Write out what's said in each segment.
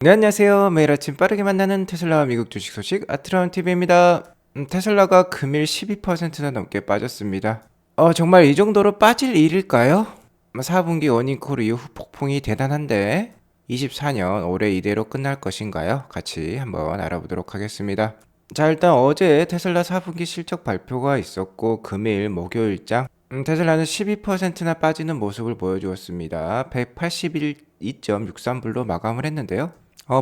네, 안녕하세요. 매일 아침 빠르게 만나는 테슬라 미국 주식 소식 아트라운 TV입니다. 테슬라가 금일 12%나 넘게 빠졌습니다. 정말 이 정도로 빠질 일일까요? 4분기 어닝콜 이후 폭풍이 대단한데 24년 올해 이대로 끝날 것인가요? 같이 한번 알아보도록 하겠습니다. 자, 일단 어제 테슬라 4분기 실적 발표가 있었고 금일 목요일장 테슬라는 12%나 빠지는 모습을 보여주었습니다. 181.63불로 마감을 했는데요.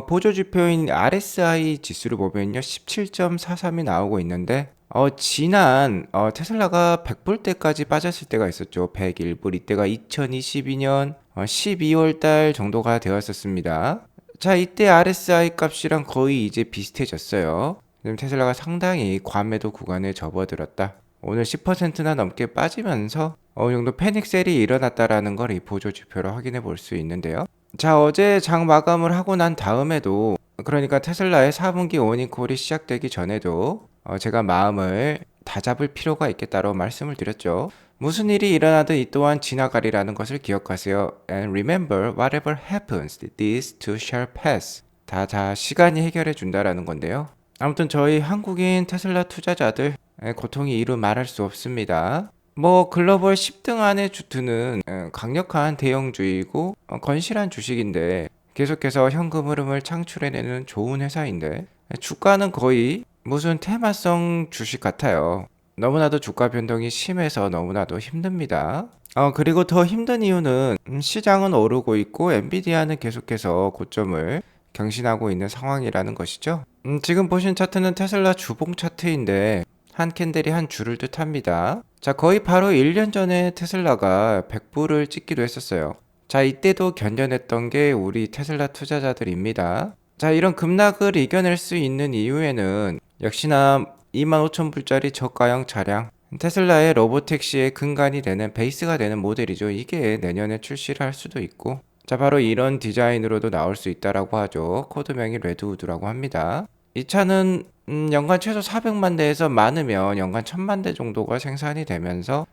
보조지표인 RSI 지수를 보면요, 17.43이 나오고 있는데, 지난, 테슬라가 100불 때까지 빠졌을 때가 있었죠. 101불. 이때가 2022년 12월 달 정도가 되었었습니다. 자, 이때 RSI 값이랑 거의 이제 비슷해졌어요. 지금 테슬라가 상당히 과매도 구간에 접어들었다. 오늘 10%나 넘게 빠지면서 어느 정도 패닉셀이 일어났다라는 걸 이 보조지표로 확인해 볼 수 있는데요. 자, 어제 장 마감을 하고 난 다음에도, 그러니까 테슬라의 4분기 어닝콜이 시작되기 전에도 제가 마음을 다잡을 필요가 있겠다고 말씀을 드렸죠. 무슨 일이 일어나든 이 또한 지나가리라는 것을 기억하세요. And remember, whatever happens, this too shall pass. 다 시간이 해결해 준다라는 건데요. 아무튼 저희 한국인 테슬라 투자자들 고통이 이루 말할 수 없습니다. 뭐 글로벌 10등 안에 드는 강력한 대형주이고 건실한 주식인데 계속해서 현금 흐름을 창출해내는 좋은 회사인데 주가는 거의 무슨 테마성 주식 같아요. 너무나도 주가 변동이 심해서 너무나도 힘듭니다. 그리고 더 힘든 이유는 시장은 오르고 있고 엔비디아는 계속해서 고점을 경신하고 있는 상황이라는 것이죠. 지금 보신 차트는 테슬라 주봉 차트인데 한 캔들이 한 줄을 뜻합니다. 자, 거의 바로 1년 전에 테슬라가 100불을 찍기도 했었어요. 자, 이때도 견뎌냈던 게 우리 테슬라 투자자들입니다. 자, 이런 급락을 이겨낼 수 있는 이유에는 역시나 25,000불짜리 저가형 차량, 테슬라의 로보택시의 근간이 되는 베이스가 되는 모델이죠. 이게 내년에 출시를 할 수도 있고, 자, 바로 이런 디자인으로도 나올 수 있다라고 하죠. 코드명이 레드우드라고 합니다. 이 차는 연간 최소 400만 대에서 많으면 연간 1000만 대 정도가 생산이 되면서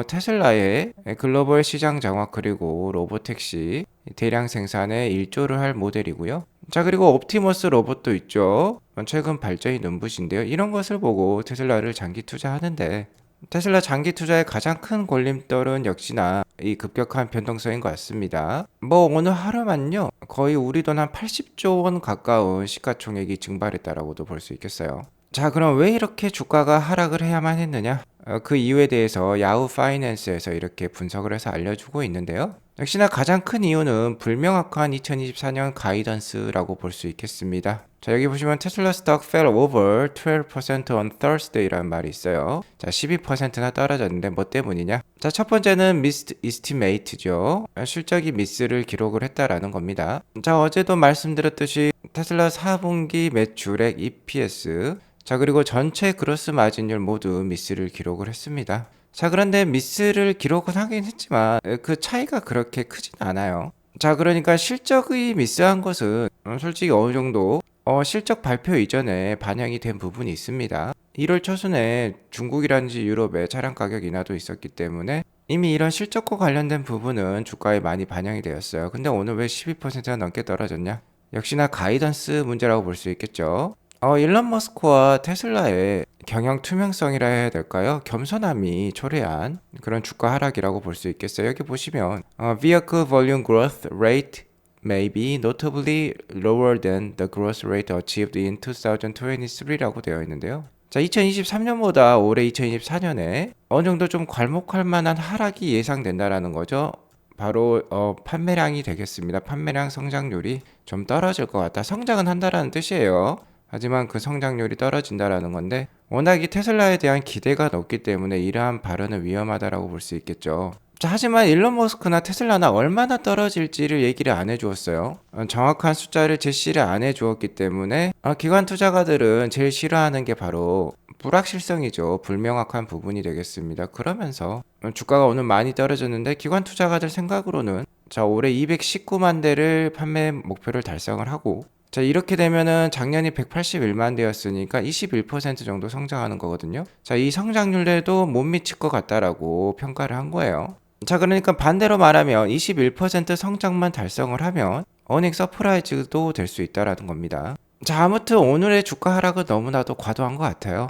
테슬라의 글로벌 시장 장악 그리고 로보택시 대량 생산에 일조를 할 모델이고요. 자, 그리고 옵티머스 로봇도 있죠. 최근 발전이 눈부신데요. 이런 것을 보고 테슬라를 장기 투자하는데 테슬라 장기 투자의 가장 큰 걸림돌은 역시나 이 급격한 변동성인 것 같습니다. 뭐 오늘 하루만요, 거의 우리 돈 한 80조 원 가까운 시가총액이 증발했다라고도 볼 수 있겠어요. 자, 그럼 왜 이렇게 주가가 하락을 해야만 했느냐? 그 이유에 대해서 야후 파이낸스에서 이렇게 분석을 해서 알려주고 있는데요. 역시나 가장 큰 이유는 불명확한 2024년 가이던스라고 볼 수 있겠습니다. 자, 여기 보시면 테슬라 스톡 fell over 12% on Thursday라는 말이 있어요. 자, 12%나 떨어졌는데 뭐 때문이냐? 자, 첫 번째는 missed estimate죠. 실적이 미스를 기록을 했다라는 겁니다. 자, 어제도 말씀드렸듯이 테슬라 4분기 매출액 EPS, 자, 그리고 전체 그로스 마진율 모두 미스를 기록을 했습니다. 자, 그런데 미스를 기록은 하긴 했지만 그 차이가 그렇게 크진 않아요. 자, 그러니까 실적이 미스한 것은 솔직히 어느 정도 실적 발표 이전에 반영이 된 부분이 있습니다. 1월 초순에 중국이라든지 유럽의 차량 가격 인하도 있었기 때문에 이미 이런 실적과 관련된 부분은 주가에 많이 반영이 되었어요. 근데 오늘 왜 12%나 넘게 떨어졌냐? 역시나 가이던스 문제라고 볼 수 있겠죠. 일론 머스크와 테슬라의 경영 투명성이라 해야 될까요? 겸손함이 초래한 그런 주가 하락이라고 볼 수 있겠어요. 여기 보시면 vehicle volume growth rate may be notably lower than the growth rate achieved in 2023라고 되어 있는데요. 자, 2023년보다 올해 2024년에 어느 정도 좀 괄목할 만한 하락이 예상된다라는 거죠. 바로 판매량이 되겠습니다. 판매량 성장률이 좀 떨어질 것 같다. 성장은 한다라는 뜻이에요. 하지만 그 성장률이 떨어진다라는 건데 워낙 이 테슬라에 대한 기대가 높기 때문에 이러한 발언은 위험하다라고 볼 수 있겠죠. 자, 하지만 일론 머스크나 테슬라나 얼마나 떨어질지를 얘기를 안 해주었어요. 정확한 숫자를 제시를 안 해주었기 때문에 기관 투자가들은 제일 싫어하는 게 바로 불확실성이죠. 불명확한 부분이 되겠습니다. 그러면서 주가가 오늘 많이 떨어졌는데 기관 투자가들 생각으로는 자, 올해 219만 대를 판매 목표를 달성을 하고 자, 이렇게 되면은 작년이 181만 대였으니까 21% 정도 성장하는 거거든요. 자, 이 성장률에도 못 미칠 것 같다라고 평가를 한 거예요. 자, 그러니까 반대로 말하면 21% 성장만 달성을 하면 어닝 서프라이즈도 될 수 있다라는 겁니다. 자, 아무튼 오늘의 주가 하락은 너무나도 과도한 것 같아요.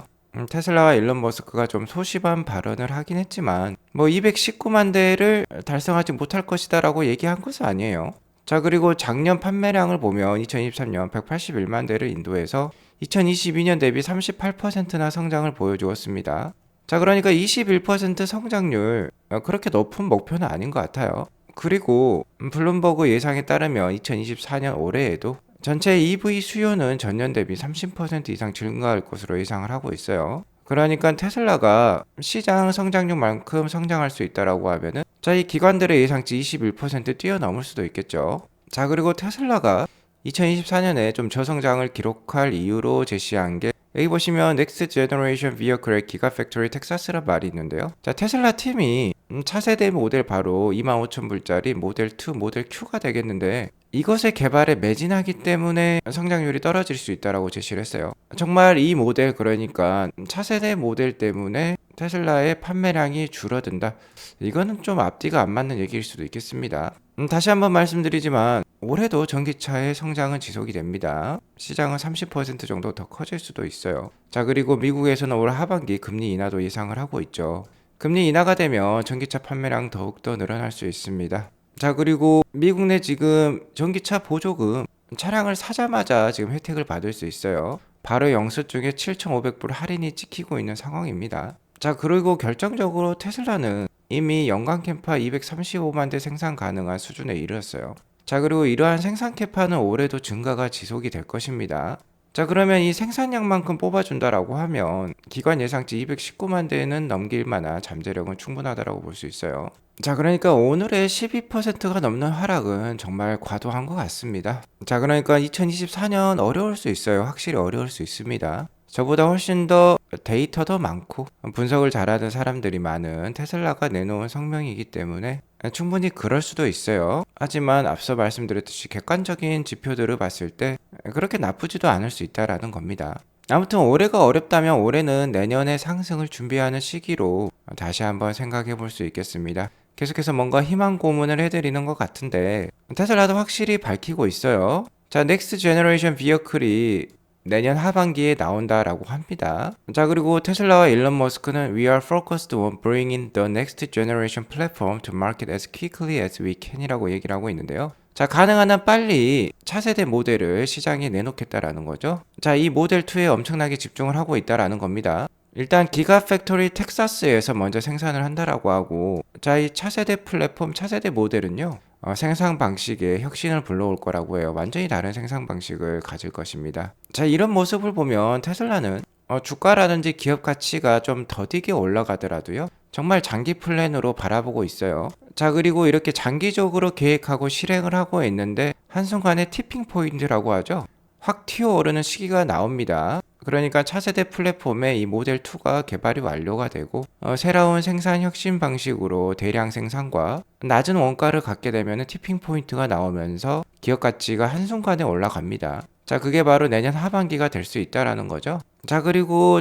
테슬라와 일론 머스크가 좀 소심한 발언을 하긴 했지만 219만 대를 달성하지 못할 것이다 라고 얘기한 것은 아니에요. 자, 그리고 작년 판매량을 보면 2023년 181만 대를 인도해서 2022년 대비 38%나 성장을 보여주었습니다. 자, 그러니까 21% 성장률, 그렇게 높은 목표는 아닌 것 같아요. 그리고 블룸버그 예상에 따르면 2024년 올해에도 전체 EV 수요는 전년 대비 30% 이상 증가할 것으로 예상을 하고 있어요. 그러니까 테슬라가 시장 성장률만큼 성장할 수 있다라고 하면은 이 기관들의 예상치 21% 뛰어넘을 수도 있겠죠. 자, 그리고 테슬라가 2024년에 좀 저성장을 기록할 이유로 제시한 게 여기 보시면 Next Generation Vehicle의 기가팩토리 텍사스란 말이 있는데요. 자, 테슬라 팀이 차세대 모델 바로 25,000불짜리 모델 2, 모델 Q가 되겠는데 이것의 개발에 매진하기 때문에 성장률이 떨어질 수 있다라고 제시를 했어요. 정말 이 모델, 그러니까 차세대 모델 때문에 테슬라의 판매량이 줄어든다. 이거는 좀 앞뒤가 안 맞는 얘기일 수도 있겠습니다. 다시 한번 말씀드리지만 올해도 전기차의 성장은 지속이 됩니다. 시장은 30% 정도 더 커질 수도 있어요. 자, 그리고 미국에서는 올 하반기 금리 인하도 예상을 하고 있죠. 금리 인하가 되면 전기차 판매량 더욱더 늘어날 수 있습니다. 자, 그리고 미국 내 지금 전기차 보조금 차량을 사자마자 지금 혜택을 받을 수 있어요. 바로 영수증에 7,500불 할인이 찍히고 있는 상황입니다. 자, 그리고 결정적으로 테슬라는 이미 연간 캐파 235만 대 생산 가능한 수준에 이르렀어요. 자, 그리고 이러한 생산 캐파는 올해도 증가가 지속이 될 것입니다. 자, 그러면 이 생산량만큼 뽑아준다라고 하면 기관 예상치 219만 대는 넘길 만한 잠재력은 충분하다라고 볼 수 있어요. 자, 그러니까 오늘의 12%가 넘는 하락은 정말 과도한 것 같습니다. 자, 그러니까 2024년 어려울 수 있어요. 확실히 어려울 수 있습니다. 저보다 훨씬 더 데이터도 많고 분석을 잘하는 사람들이 많은 테슬라가 내놓은 성명이기 때문에 충분히 그럴 수도 있어요. 하지만 앞서 말씀드렸듯이 객관적인 지표들을 봤을 때 그렇게 나쁘지도 않을 수 있다라는 겁니다. 아무튼 올해가 어렵다면 올해는 내년의 상승을 준비하는 시기로 다시 한번 생각해 볼 수 있겠습니다. 계속해서 뭔가 희망 고문을 해드리는 것 같은데 테슬라도 확실히 밝히고 있어요. 자, 넥스트 제너레이션 비어클이 내년 하반기에 나온다라고 합니다. 자, 그리고 테슬라와 일론 머스크는 We are focused on bringing the next generation platform to market as quickly as we can 이라고 얘기를 하고 있는데요. 자, 가능한 한 빨리 차세대 모델을 시장에 내놓겠다라는 거죠. 자, 이 모델 2에 엄청나게 집중을 하고 있다라는 겁니다. 일단 기가팩토리 텍사스에서 먼저 생산을 한다라고 하고, 자, 이 차세대 플랫폼, 차세대 모델은요, 생산 방식에 혁신을 불러올 거라고 해요. 완전히 다른 생산 방식을 가질 것입니다. 자, 이런 모습을 보면 테슬라는 주가라든지 기업 가치가 좀 더디게 올라가더라도요, 정말 장기 플랜으로 바라보고 있어요. 자, 그리고 이렇게 장기적으로 계획하고 실행을 하고 있는데 한순간에 티핑 포인트라고 하죠. 확 튀어오르는 시기가 나옵니다. 그러니까 차세대 플랫폼에 이 모델 2가 개발이 완료가 되고 새로운 생산 혁신 방식으로 대량 생산과 낮은 원가를 갖게 되면 티핑 포인트가 나오면서 기업 가치가 한순간에 올라갑니다. 자, 그게 바로 내년 하반기가 될 수 있다라는 거죠. 자, 그리고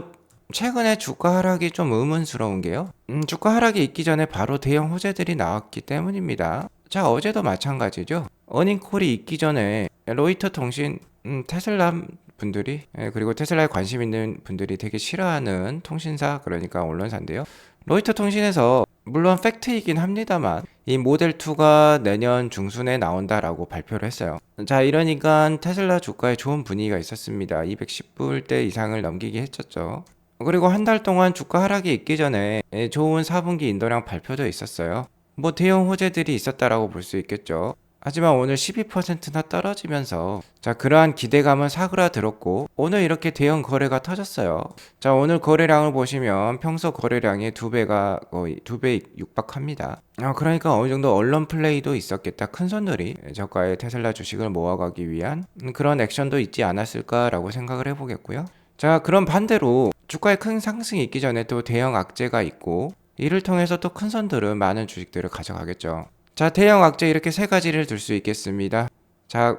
최근에 주가 하락이 좀 의문스러운 게요. 주가 하락이 있기 전에 바로 대형 호재들이 나왔기 때문입니다. 자, 어제도 마찬가지죠. 어닝콜이 있기 전에 로이터 통신, 테슬라 분들이, 그리고 테슬라에 관심 있는 분들이 되게 싫어하는 통신사, 그러니까 언론사인데요. 로이터 통신에서 물론 팩트이긴 합니다만 이 모델 2가 내년 중순에 나온다라고 발표를 했어요. 자, 이러니까 테슬라 주가에 좋은 분위기가 있었습니다. 210불대 이상을 넘기게 했었죠. 그리고 한 달 동안 주가 하락이 있기 전에 좋은 4분기 인도량 발표도 있었어요. 대형 호재들이 있었다라고 볼 수 있겠죠. 하지만 오늘 12%나 떨어지면서 자, 그러한 기대감은 사그라들었고 오늘 이렇게 대형 거래가 터졌어요. 자, 오늘 거래량을 보시면 평소 거래량의 2배가 거의 2배 육박합니다. 그러니까 어느 정도 언론 플레이도 있었겠다. 큰 손들이 저가의 테슬라 주식을 모아가기 위한 그런 액션도 있지 않았을까라고 생각을 해보겠고요. 자, 그럼 반대로 주가의 큰 상승이 있기 전에 또 대형 악재가 있고 이를 통해서 또 큰 손들은 많은 주식들을 가져가겠죠. 자, 대형 악재 이렇게 세 가지를 들 수 있겠습니다. 자,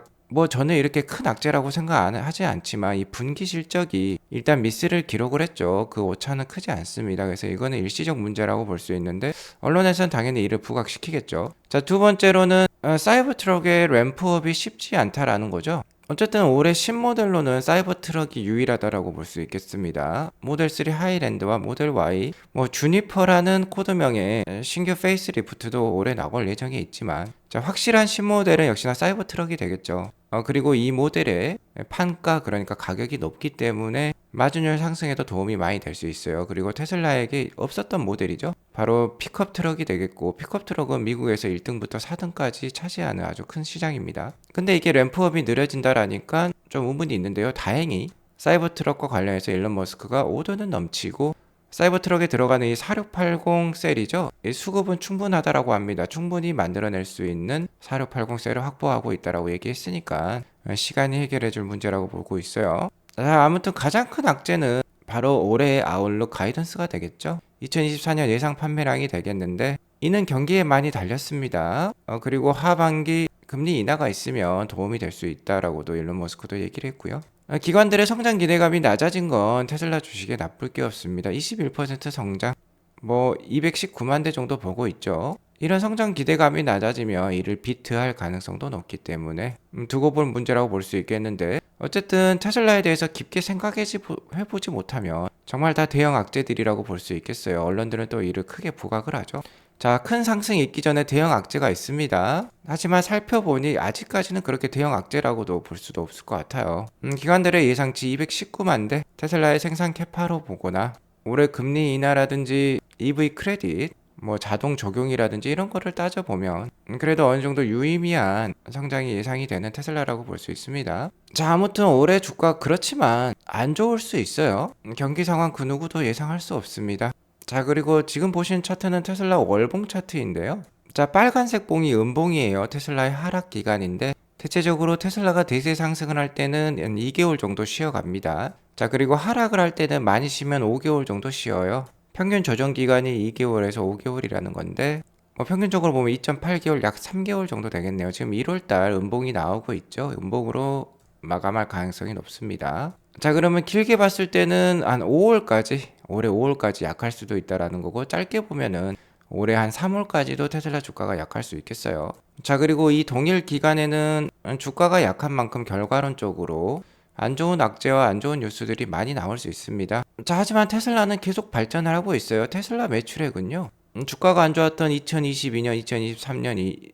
저는 이렇게 큰 악재라고 하지 않지만 이 분기 실적이 일단 미스를 기록을 했죠. 그 오차는 크지 않습니다. 그래서 이거는 일시적 문제라고 볼 수 있는데 언론에서는 당연히 이를 부각시키겠죠. 자, 두 번째로는 사이버트럭의 램프업이 쉽지 않다라는 거죠. 어쨌든 올해 신모델로는 사이버트럭이 유일하다라고 볼 수 있겠습니다. 모델 3 하이랜드와 모델 Y, 주니퍼라는 코드명의 신규 페이스리프트도 올해 나올 예정이 있지만, 자, 확실한 신모델은 역시나 사이버트럭이 되겠죠. 그리고 이 모델의 판가, 그러니까 가격이 높기 때문에 마진율 상승에도 도움이 많이 될 수 있어요. 그리고 테슬라에게 없었던 모델이죠. 바로 픽업 트럭이 되겠고, 픽업 트럭은 미국에서 1등부터 4등까지 차지하는 아주 큰 시장입니다. 근데 이게 램프업이 느려진다라니까 좀 의문이 있는데요. 다행히 사이버트럭과 관련해서 일론 머스크가 오더는 넘치고, 사이버트럭에 들어가는 이 4680 셀이죠. 이 수급은 충분하다라고 합니다. 충분히 만들어낼 수 있는 4680 셀을 확보하고 있다라고 얘기했으니까 시간이 해결해줄 문제라고 보고 있어요. 자, 아무튼 가장 큰 악재는 바로 올해의 아웃룩 가이던스가 되겠죠. 2024년 예상 판매량이 되겠는데, 이는 경기에 많이 달렸습니다. 그리고 하반기 금리 인하가 있으면 도움이 될 수 있다라고도 일론 머스크도 얘기를 했고요. 기관들의 성장 기대감이 낮아진 건 테슬라 주식에 나쁠 게 없습니다. 21% 성장, 219만 대 정도 보고 있죠. 이런 성장 기대감이 낮아지면 이를 비트할 가능성도 높기 때문에 두고 볼 문제라고 볼 수 있겠는데, 어쨌든 테슬라에 대해서 깊게 생각해보지 못하면 정말 다 대형 악재들이라고 볼 수 있겠어요. 언론들은 또 이를 크게 부각을 하죠. 자, 큰 상승이 있기 전에 대형 악재가 있습니다. 하지만 살펴보니 아직까지는 그렇게 대형 악재라고도 볼 수도 없을 것 같아요. 기관들의 예상치 219만 대, 테슬라의 생산 캐파로 보거나 올해 금리 인하라든지 EV 크레딧, 자동 적용이라든지 이런 거를 따져보면 그래도 어느 정도 유의미한 성장이 예상이 되는 테슬라라고 볼 수 있습니다. 자, 아무튼 올해 주가 그렇지만 안 좋을 수 있어요. 경기 상황 그 누구도 예상할 수 없습니다. 자, 그리고 지금 보신 차트는 테슬라 월봉 차트인데요. 자, 빨간색 봉이 음봉이에요. 테슬라의 하락 기간인데, 대체적으로 테슬라가 대세 상승을 할 때는 2개월 정도 쉬어갑니다. 자, 그리고 하락을 할 때는 많이 쉬면 5개월 정도 쉬어요. 평균 조정 기간이 2개월에서 5개월이라는 건데, 평균적으로 보면 2.8개월, 약 3개월 정도 되겠네요. 지금 1월달 음봉이 나오고 있죠. 음봉으로 마감할 가능성이 높습니다. 자, 그러면 길게 봤을 때는 한 5월까지, 올해 5월까지 약할 수도 있다라는 거고, 짧게 보면은 올해 한 3월까지도 테슬라 주가가 약할 수 있겠어요. 자, 그리고 이 동일 기간에는 주가가 약한 만큼 결과론적으로 안 좋은 악재와 안 좋은 뉴스들이 많이 나올 수 있습니다. 자, 하지만 테슬라는 계속 발전을 하고 있어요. 테슬라 매출액은요, 주가가 안 좋았던 2022년, 2023년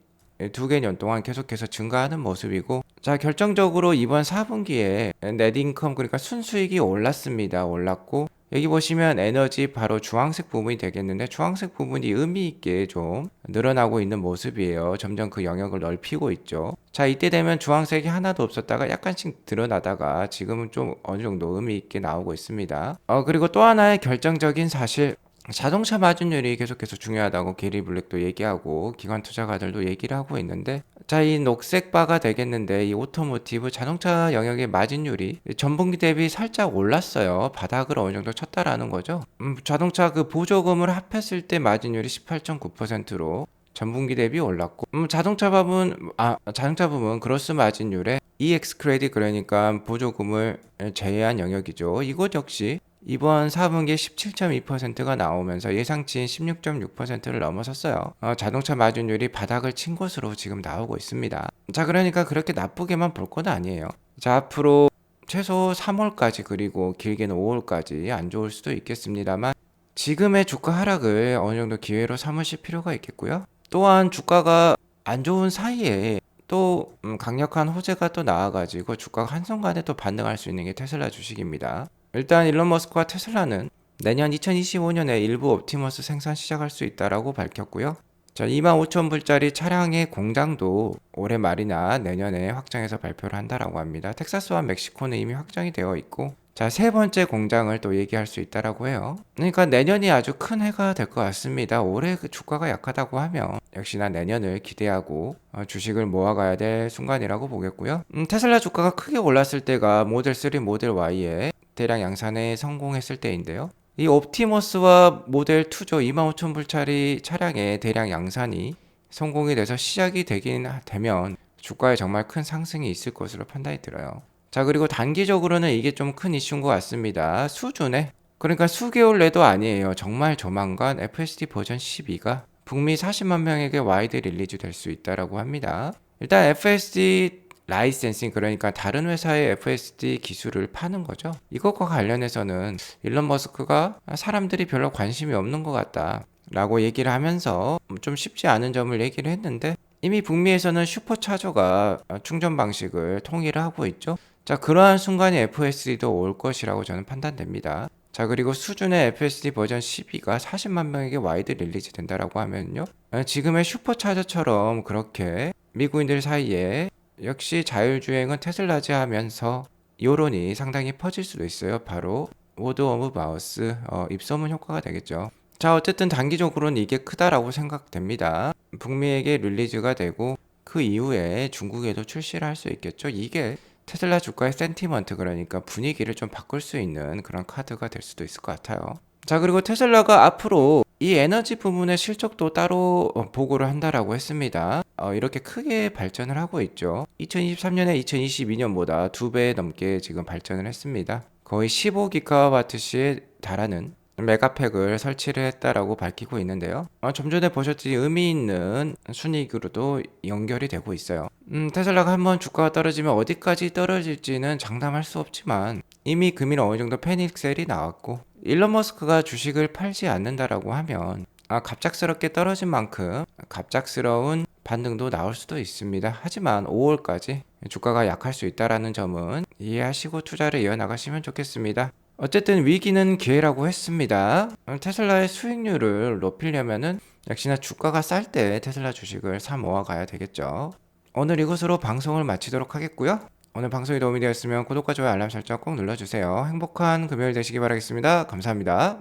두 개 년 동안 계속해서 증가하는 모습이고, 자, 결정적으로 이번 4분기에 넷인컴, 그러니까 순수익이 올랐고, 여기 보시면 에너지, 바로 주황색 부분이 되겠는데, 주황색 부분이 의미 있게 좀 늘어나고 있는 모습이에요. 점점 그 영역을 넓히고 있죠. 자, 이때 되면 주황색이 하나도 없었다가 약간씩 드러나다가 지금은 좀 어느 정도 의미 있게 나오고 있습니다. 그리고 또 하나의 결정적인 사실, 자동차 마진율이 계속해서 중요하다고 게리 블랙도 얘기하고 기관 투자가들도 얘기를 하고 있는데, 자, 이 녹색 바가 되겠는데, 이 오토모티브 자동차 영역의 마진율이 전분기 대비 살짝 올랐어요. 바닥을 어느 정도 쳤다라는 거죠. 자동차 그 보조금을 합했을 때 마진율이 18.9%로 전분기 대비 올랐고, 자동차 부분 그로스 마진율에 EX 크레딧, 그러니까 보조금을 제외한 영역이죠. 이것 역시 이번 4분기에 17.2%가 나오면서 예상치인 16.6%를 넘어섰어요. 자동차 마진율이 바닥을 친 것으로 지금 나오고 있습니다. 자, 그러니까 그렇게 나쁘게만 볼 건 아니에요. 자, 앞으로 최소 3월까지, 그리고 길게는 5월까지 안 좋을 수도 있겠습니다만, 지금의 주가 하락을 어느 정도 기회로 삼으실 필요가 있겠고요. 또한 주가가 안 좋은 사이에 또 강력한 호재가 또 나와가지고 주가가 한순간에 또 반등할 수 있는 게 테슬라 주식입니다. 일단 일론 머스크와 테슬라는 내년 2025년에 일부 옵티머스 생산 시작할 수 있다라고 밝혔고요. 자, 25,000불짜리 차량의 공장도 올해 말이나 내년에 확장해서 발표를 한다라고 합니다. 텍사스와 멕시코는 이미 확정이 되어 있고, 자, 세 번째 공장을 또 얘기할 수 있다라고 해요. 그러니까 내년이 아주 큰 해가 될 것 같습니다. 올해 그 주가가 약하다고 하면 역시나 내년을 기대하고 주식을 모아가야 될 순간이라고 보겠고요. 테슬라 주가가 크게 올랐을 때가 모델 3, 모델 Y의 대량 양산에 성공했을 때인데요. 이 옵티머스와 모델 2죠. 25,000불짜리 차량의 대량 양산이 성공이 돼서 시작이 되면 주가에 정말 큰 상승이 있을 것으로 판단이 들어요. 자, 그리고 단기적으로는 이게 좀 큰 이슈인 것 같습니다. 수준에, 그러니까 수개월 내도 아니에요. 정말 조만간 FSD 버전 12가 북미 40만 명에게 와이드 릴리즈 될 수 있다라고 합니다. 일단 FSD 라이센싱, 그러니까 다른 회사의 FSD 기술을 파는 거죠. 이것과 관련해서는 일론 머스크가 사람들이 별로 관심이 없는 것 같다 라고 얘기를 하면서 좀 쉽지 않은 점을 얘기를 했는데, 이미 북미에서는 슈퍼차저가 충전 방식을 통일을 하고 있죠. 자, 그러한 순간에 FSD도 올 것이라고 저는 판단됩니다. 자, 그리고 수준의 FSD 버전 12가 40만 명에게 와이드 릴리즈 된다라고 하면요, 지금의 슈퍼차저처럼 그렇게 미국인들 사이에 역시 자율주행은 테슬라지 하면서 여론이 상당히 퍼질 수도 있어요. 바로 워드 오브 마우스, 입소문 효과가 되겠죠. 자, 어쨌든 단기적으로는 이게 크다라고 생각됩니다. 북미에게 릴리즈가 되고 그 이후에 중국에도 출시를 할 수 있겠죠. 이게 테슬라 주가의 센티먼트, 그러니까 분위기를 좀 바꿀 수 있는 그런 카드가 될 수도 있을 것 같아요. 자, 그리고 테슬라가 앞으로 이 에너지 부문의 실적도 따로 보고를 한다라고 했습니다. 이렇게 크게 발전을 하고 있죠. 2023년에 2022년보다 2배 넘게 지금 발전을 했습니다. 거의 15기가와트시에 달하는 메가팩을 설치를 했다라고 밝히고 있는데요. 좀 전에 보셨듯이 의미 있는 순이익으로도 연결이 되고 있어요. 테슬라가 한번 주가가 떨어지면 어디까지 떨어질지는 장담할 수 없지만 이미 금일 어느 정도 패닉셀이 나왔고, 일론 머스크가 주식을 팔지 않는다라고 하면 갑작스럽게 떨어진 만큼 갑작스러운 반등도 나올 수도 있습니다. 하지만 5월까지 주가가 약할 수 있다는 점은 이해하시고 투자를 이어나가시면 좋겠습니다. 어쨌든 위기는 기회라고 했습니다. 테슬라의 수익률을 높이려면은 역시나 주가가 쌀 때 테슬라 주식을 사 모아가야 되겠죠. 오늘 이것으로 방송을 마치도록 하겠고요. 오늘 방송이 도움이 되었으면 구독과 좋아요, 알람 설정 꼭 눌러주세요. 행복한 금요일 되시기 바라겠습니다. 감사합니다.